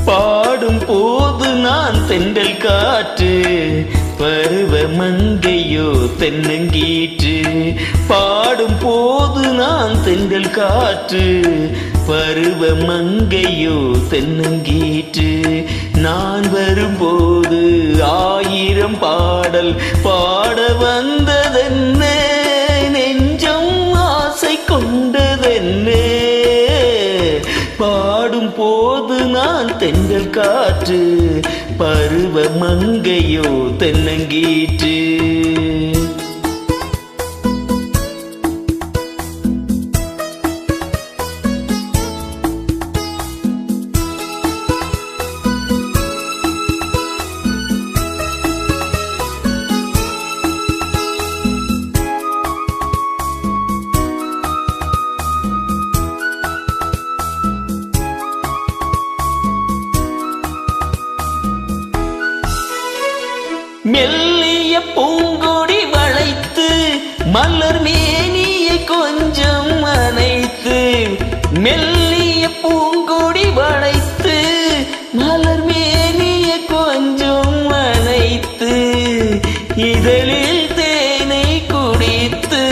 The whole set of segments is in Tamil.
பாடும் போது நான் தென்றல் காற்று, பருவ மங்கையோ தென்னங்கீற்று. பாடும் போது நான் தென்றல் காற்று, பருவ மங்கையோ தென்னங்கீற்று. நான் வரும்போது 1000 பாடல் பாட வந்ததென்ன, நெஞ்சம் ஆசை கொண்டதென்ன. பாடும் போது நான் தென்றல் காற்று, பருவ மங்கையோ தென்னங்கீற்று. மெல்லிய பூங்கொடி வளைத்து மலர் மேனியை கொஞ்சம் அணைத்து, மெல்லிய பூங்கொடி வளைத்து மலர் மேனியை கொஞ்சம் அணைத்து, இதழில் தேனை குடித்து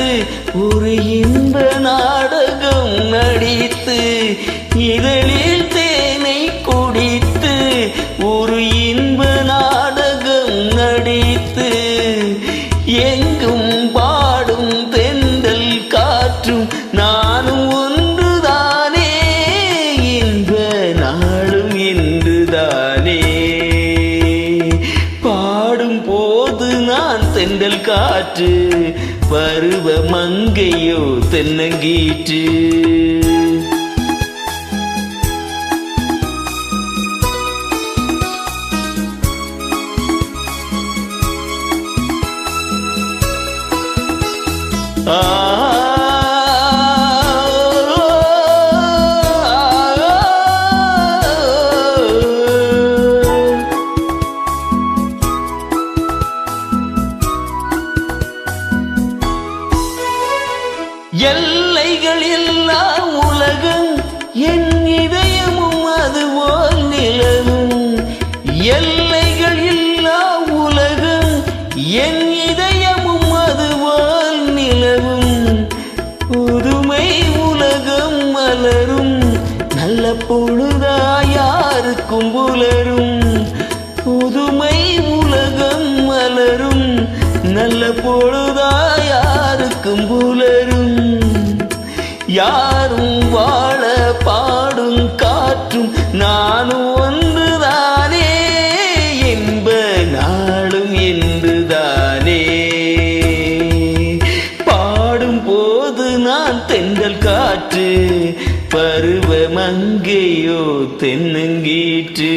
ஒரு இன்ப நாடகம் நடித்து, இதழில் தேனை குடித்து ஒரு இன்ப நாடகம் நடித்து, எங்கும் பாடும் தென்றல் காற்றும் நானும் ஒன்றுதானே, இன்ப நாளும் இன்றுதானே. பாடும் போது நான் தென்றல் காற்று, பருவ மங்கையோ தென்னங்கீற்று. எல்லைகள் இல்லா உலகம் என் இதயமும் அதுபோல் நிலவும், எல்லைகள் இல்லா உலகம் என் இதயமும் அதுபோல் நிலவும். புதுமை உலகம் மலரும் நல்ல பொழுதாயாருக்கும் புலரும், புதுமை உலகம் மலரும் நல்ல பொழுதாயாருக்கும் புலரும். யாரும் வாழ பாடும் காற்றும் நானும் ஒன்றுதானே, என்ப நாளும் என்றுதானே. பாடும் போது நான் தென்றல் காற்று, பருவ மங்கையோ தென்னங்கீற்று.